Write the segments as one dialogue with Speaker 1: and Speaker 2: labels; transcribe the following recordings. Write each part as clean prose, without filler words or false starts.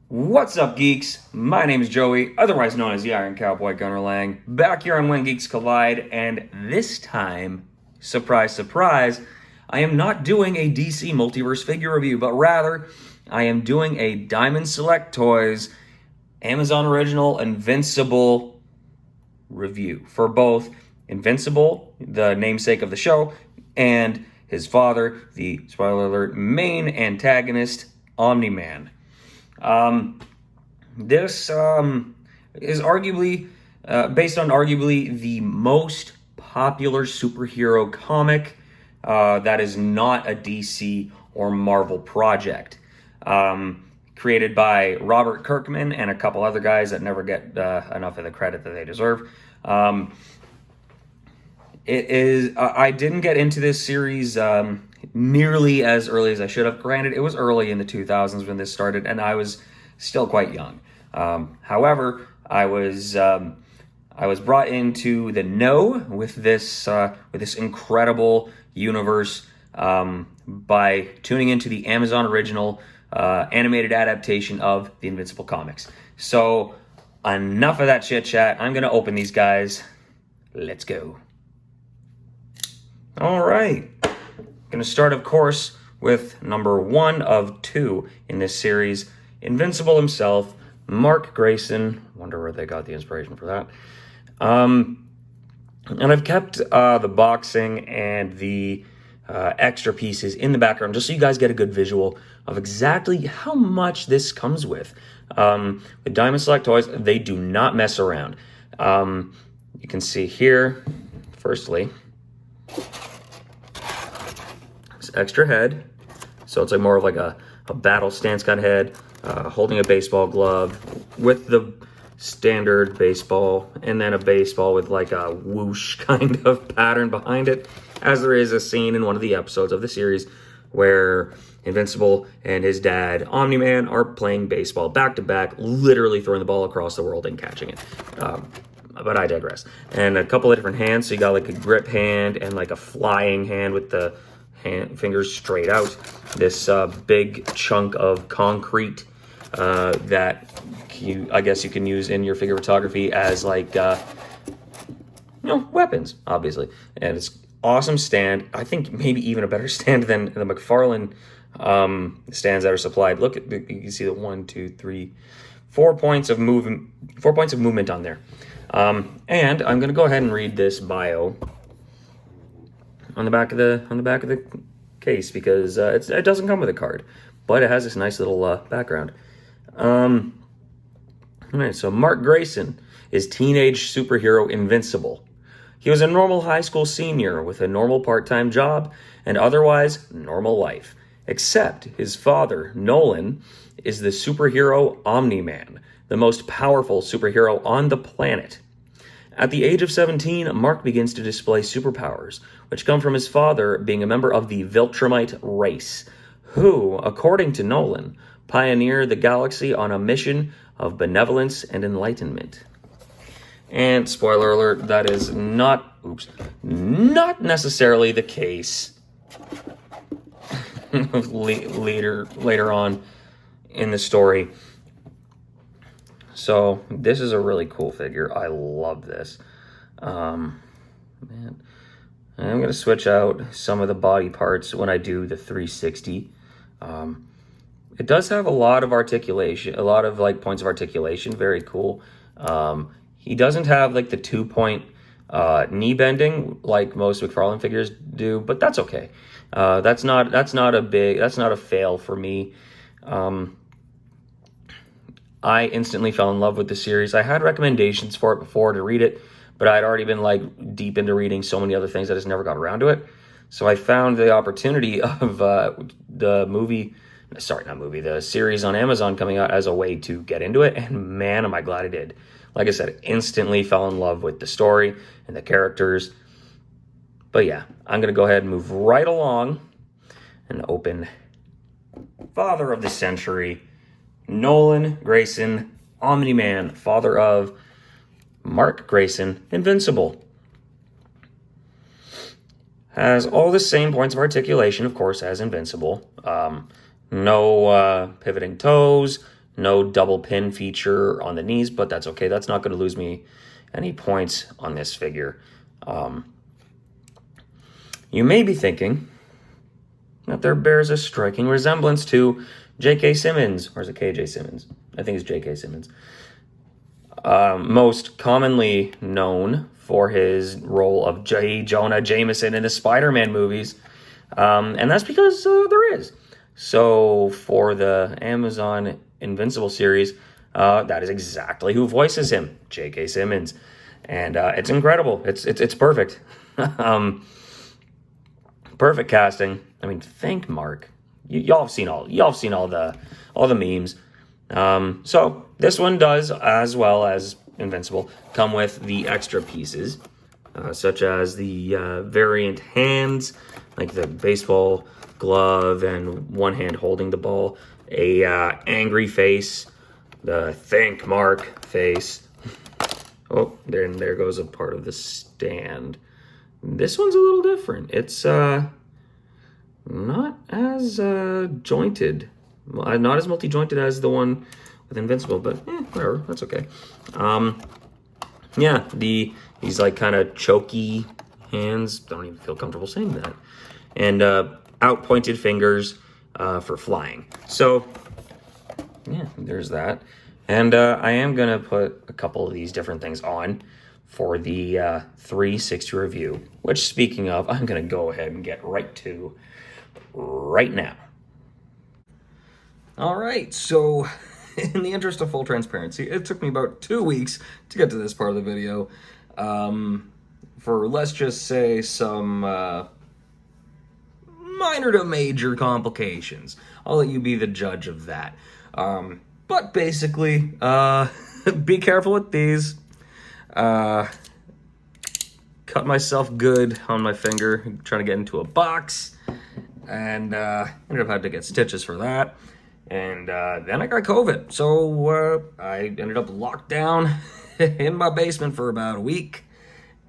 Speaker 1: What's up, geeks? My name is Joey, otherwise known as the Iron Cowboy Gunner Lang, back here on When Geeks Collide, and this time, surprise, surprise, I am not doing a DC Multiverse figure review, but rather, I am doing a Diamond Select Toys Amazon Original Invincible review for both Invincible, the namesake of the show, and his father, the, spoiler alert, main antagonist, Omni-Man. This is arguably based on arguably the most popular superhero comic that is not a DC or Marvel project. Created by Robert Kirkman and a couple other guys that never get enough of the credit that they deserve. I didn't get into this series nearly as early as I should have. Granted, it was early in the 2000s when this started, and I was still quite young. However, I was brought into the know with this incredible universe by tuning into the Amazon Original animated adaptation of the Invincible comics. So, enough of that chit chat. I'm gonna open these guys. Let's go. All right. Going to start, of course, with number 1 of 2 in this series, Invincible himself, Mark Grayson. Wonder where they got the inspiration for that. And I've kept the boxing and the extra pieces in the background just so you guys get a good visual of exactly how much this comes with. With Diamond Select Toys, they do not mess around. You can see here, firstly, extra head, so it's like more of like a battle stance kind of head, holding a baseball glove with the standard baseball, and then a baseball with like a whoosh kind of pattern behind it, as there is a scene in one of the episodes of the series where Invincible and his dad Omni-Man are playing baseball back to back, literally throwing the ball across the world and catching it. But I digress. And a couple of different hands, so you got like a grip hand and like a flying hand with the fingers straight out. This big chunk of concrete that I guess you can use in your figure photography as like weapons, obviously. And it's awesome stand. I think maybe even a better stand than the McFarlane stands that are supplied. Look at, you can see the 1, 2, 3, 4 points of movement. 4 points of movement on there. And I'm going to go ahead and read this bio on the back of the case, because it doesn't come with a card, but it has this nice little background. All right, so Mark Grayson is teenage superhero Invincible. He was a normal high school senior with a normal part-time job and otherwise normal life, except his father, Nolan, is the superhero Omni-Man, the most powerful superhero on the planet. At the age of 17, Mark begins to display superpowers, which come from his father being a member of the Viltrumite race, who, according to Nolan, pioneer the galaxy on a mission of benevolence and enlightenment. And spoiler alert, that is not necessarily the case later on in the story. So this is a really cool figure. I love this. Man, I'm going to switch out some of the body parts when I do the 360. It does have a lot of articulation, a lot of like points of articulation. Very cool. He doesn't have like the 2-point knee bending like most McFarlane figures do, but that's okay. That's not a fail for me. I instantly fell in love with the series. I had recommendations for it before to read it, but I'd already been like deep into reading so many other things that I just never got around to it. So I found the opportunity of the series on Amazon coming out as a way to get into it, and man, am I glad I did. Like I said, instantly fell in love with the story and the characters. But yeah, I'm going to go ahead and move right along and open Father of the Century, Nolan Grayson, Omni-Man, father of Mark Grayson, Invincible. Has all the same points of articulation, of course, as Invincible. No pivoting toes, No double pin feature on the knees, but that's okay. That's not going to lose me any points on this figure. You may be thinking that there bears a striking resemblance to J.K. Simmons, or is it K.J. Simmons? I think it's J.K. Simmons. Most commonly known for his role of J. Jonah Jameson in the Spider-Man movies. And that's because there is. So for the Amazon Invincible series, that is exactly who voices him, J.K. Simmons. And it's incredible. It's perfect. Perfect casting. I mean, thank Mark. Y'all have seen all the memes. So this one does, as well as Invincible, come with the extra pieces, such as the variant hands, like the baseball glove and one hand holding the ball, a angry face, the thank Mark face. Oh, there goes a part of the stand. This one's a little different. It's not as jointed, not as multi-jointed as the one with Invincible, but whatever, that's okay. Yeah, these like kind of choky hands, don't even feel comfortable saying that, and out-pointed fingers for flying. So yeah, there's that. And I am gonna put a couple of these different things on for the 360 review, which, speaking of, I'm gonna go ahead and get right to right now. All right, so in the interest of full transparency, it took me about 2 weeks to get to this part of the video, for, let's just say, some minor to major complications. I'll let you be the judge of that. But basically, be careful with these. Cut myself good on my finger trying to get into a box, and ended up having to get stitches for that. And then I got COVID, so I ended up locked down in my basement for about a week.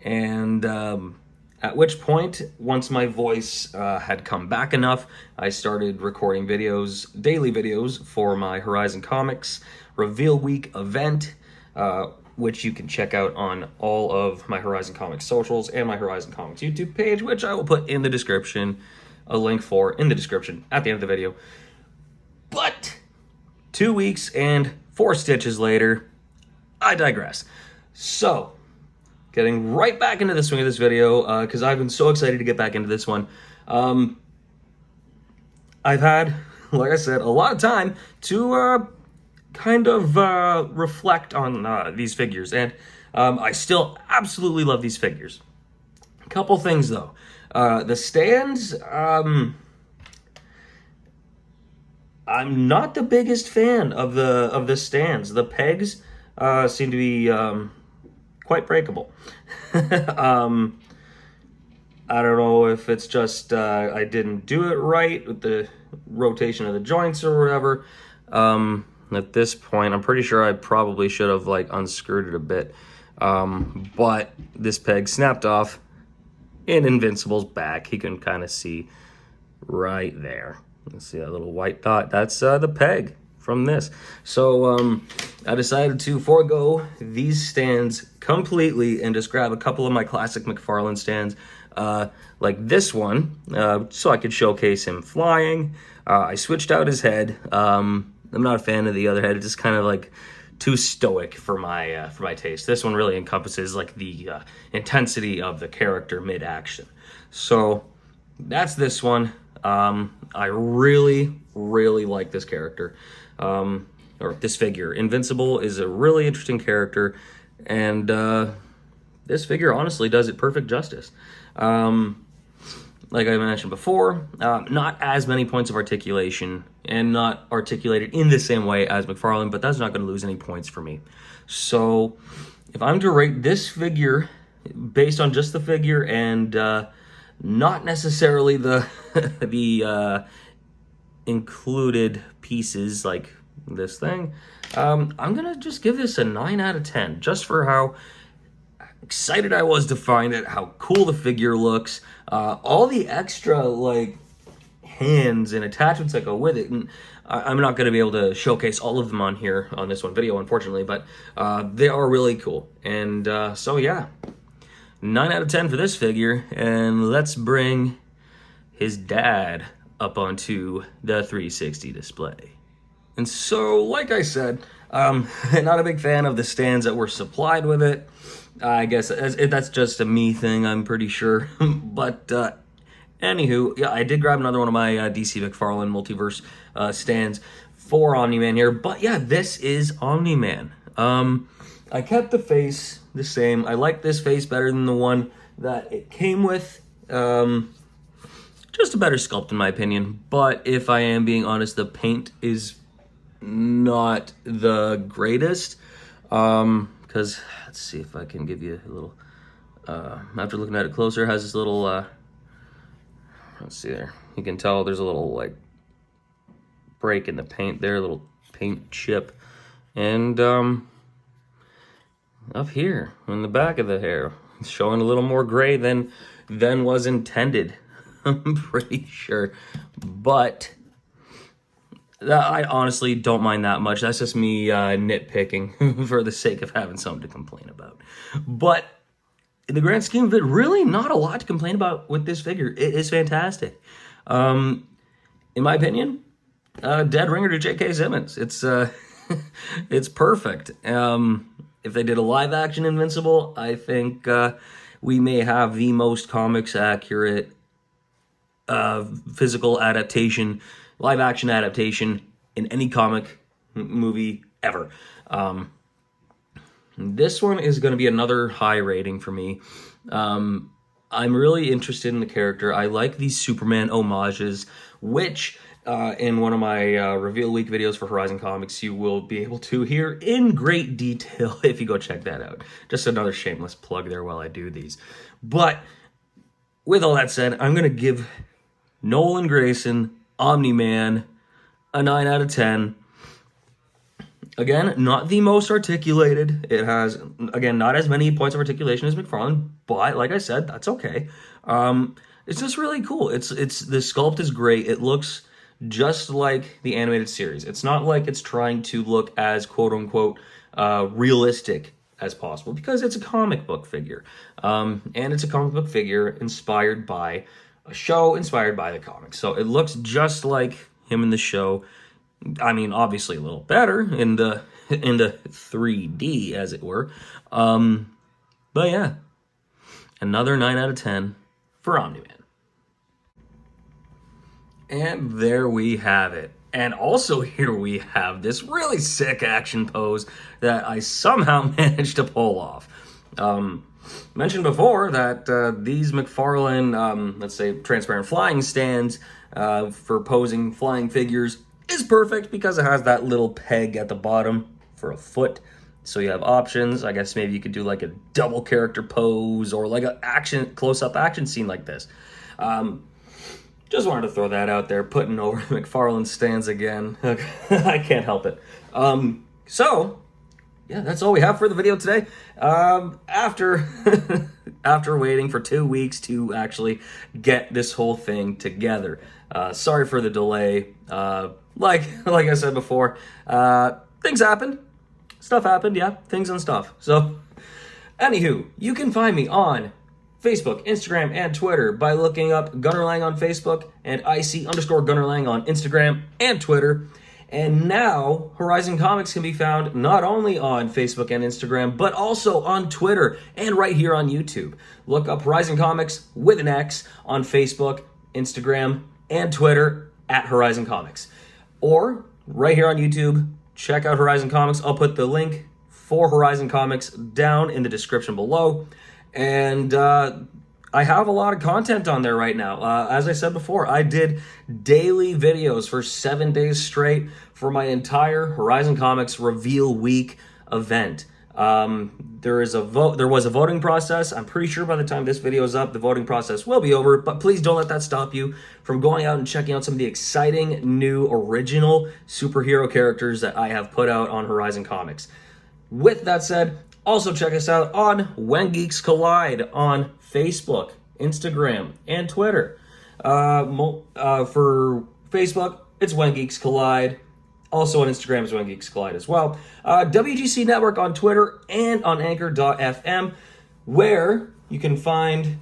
Speaker 1: And at which point, once my voice had come back enough, I started recording videos, daily videos, for my Horizon Comix Reveal Week event, which you can check out on all of my Horizon Comix socials and my Horizon Comix YouTube page, which I will put in the description, a link for in the description at the end of the video. But 2 weeks and 4 stitches later, I digress. So, getting right back into the swing of this video, because I've been so excited to get back into this one. I've had, like I said, a lot of time to kind of reflect on these figures, and I still absolutely love these figures. A couple things though. The stands, I'm not the biggest fan of the stands. The pegs seem to be quite breakable. I don't know if it's just I didn't do it right with the rotation of the joints or whatever. At this point, I'm pretty sure I probably should have like unscrewed it a bit. But this peg snapped off in Invincible's back. You can kind of see right there. Let's see that little white dot. That's the peg from this. So I decided to forego these stands completely and just grab a couple of my classic McFarlane stands, like this one, so I could showcase him flying. I switched out his head. I'm not a fan of the other head. It's just kind of like too stoic for my taste. This one really encompasses like the intensity of the character mid-action. So that's this one. I really, really like this character, or this figure. Invincible is a really interesting character, and this figure honestly does it perfect justice. Like I mentioned before, not as many points of articulation, and not articulated in the same way as McFarlane, but that's not going to lose any points for me. So if I'm to rate this figure based on just the figure and not necessarily the the included pieces like this thing, I'm gonna just give this a 9 out of 10, just for how excited I was to find it, how cool the figure looks, all the extra like hands and attachments that go with it. And I'm not going to be able to showcase all of them on here on this one video, unfortunately, but they are really cool. And so yeah, 9 out of 10 for this figure. And let's bring his dad up onto the 360 display. And so, like I said, not a big fan of the stands that were supplied with it. I guess that's just a me thing, I'm pretty sure. But anywho, yeah, I did grab another one of my DC McFarlane Multiverse stands for Omni-Man here. But yeah, this is Omni-Man. I kept the face the same. I like this face better than the one that it came with. Just a better sculpt in my opinion. But if I am being honest, the paint is not the greatest. Because let's see if I can give you a little, after looking at it closer, it has this little, let's see there, you can tell there's a little like break in the paint there, a little paint chip. And up here in the back of the hair, it's showing a little more gray than was intended. I'm pretty sure, but I honestly don't mind that much. That's just me nitpicking for the sake of having something to complain about. But in the grand scheme of it, really not a lot to complain about with this figure. It is fantastic. In my opinion, dead ringer to J.K. Simmons. It's it's perfect. If they did a live action Invincible, I think we may have the most comics accurate physical adaptation, live action adaptation in any comic movie ever. This one is going to be another high rating for me. I'm really interested in the character. I like these Superman homages, which in one of my reveal week videos for Horizon Comix, you will be able to hear in great detail if you go check that out. Just another shameless plug there while I do these. But with all that said, I'm going to give Nolan Grayson Omni-Man a 9 out of 10. Again, not the most articulated. It has, again, not as many points of articulation as McFarlane, but like I said, that's okay. It's just really cool. The sculpt is great. It looks just like the animated series. It's not like it's trying to look as quote-unquote realistic as possible, because it's a comic book figure. And it's a comic book figure inspired by a show inspired by the comics. So it looks just like him in the show. I mean, obviously a little better in the 3D, as it were. But yeah, another 9 out of 10 for Omni-Man. And there we have it. And also here we have this really sick action pose that I somehow managed to pull off. Mentioned before that these McFarlane, let's say, transparent flying stands for posing flying figures is perfect because it has that little peg at the bottom for a foot. So you have options. I guess maybe you could do like a double character pose or like an action close-up action scene like this. Just wanted to throw that out there, putting over McFarlane stands again. I can't help it. So yeah, that's all we have for the video today. After after waiting for 2 weeks to actually get this whole thing together. Sorry for the delay. Like I said before, things happened. Stuff happened, yeah, things and stuff. So, anywho, you can find me on Facebook, Instagram, and Twitter by looking up Gunnerlang on Facebook and IC_Gunnerlang on Instagram and Twitter. And now, Horizon Comix can be found not only on Facebook and Instagram, but also on Twitter and right here on YouTube. Look up Horizon Comix with an X on Facebook, Instagram, and Twitter at Horizon Comix. Or, right here on YouTube, check out Horizon Comix. I'll put the link for Horizon Comix down in the description below. And I have a lot of content on there right now. As I said before, I did daily videos for 7 days straight for my entire Horizon Comix Reveal Week event. There was a voting process. I'm pretty sure by the time this video is up, the voting process will be over, but please don't let that stop you from going out and checking out some of the exciting new original superhero characters that I have put out on Horizon Comix. With that said, also check us out on When Geeks Collide on Facebook, Instagram, and Twitter. For Facebook, it's When Geeks Collide. Also on Instagram is When Geeks Collide as well. WGC Network on Twitter and on Anchor.fm, where you can find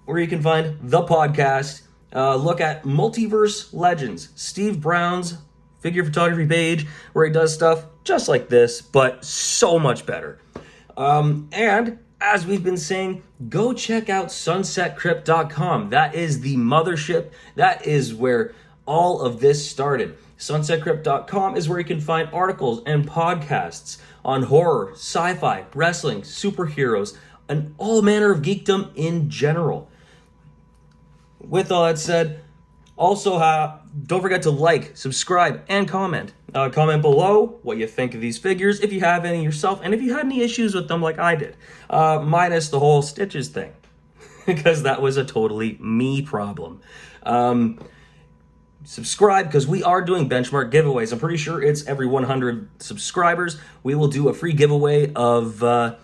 Speaker 1: the podcast. Look at Multiverse Legends, Steve Brown's figure photography page, where he does stuff just like this, but so much better. And as we've been saying, go check out sunsetcrypt.com. That is the mothership. That is where all of this started. Sunsetcrypt.com is where you can find articles and podcasts on horror, sci-fi, wrestling, superheroes, and all manner of geekdom in general. With all that said, also don't forget to like, subscribe, and comment. Comment below what you think of these figures, if you have any yourself, and if you had any issues with them like I did. Minus the whole Stitches thing, because that was a totally me problem. Subscribe, because we are doing benchmark giveaways. I'm pretty sure it's every 100 subscribers. We will do a free giveaway of a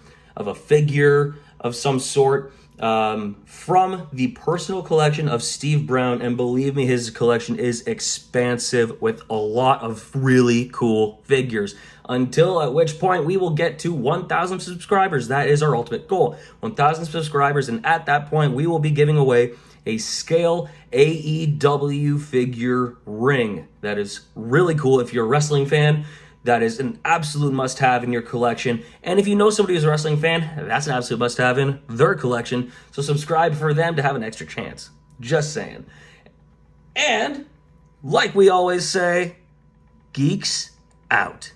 Speaker 1: figure of some sort from the personal collection of Steve Brown. And believe me, his collection is expansive with a lot of really cool figures. Until at which point we will get to 1,000 subscribers. That is our ultimate goal. 1,000 subscribers, and at that point we will be giving away a scale AEW figure ring. That is really cool. If you're a wrestling fan, that is an absolute must-have in your collection. And if you know somebody who's a wrestling fan, that's an absolute must-have in their collection. So subscribe for them to have an extra chance. Just saying. And, like we always say, geeks out.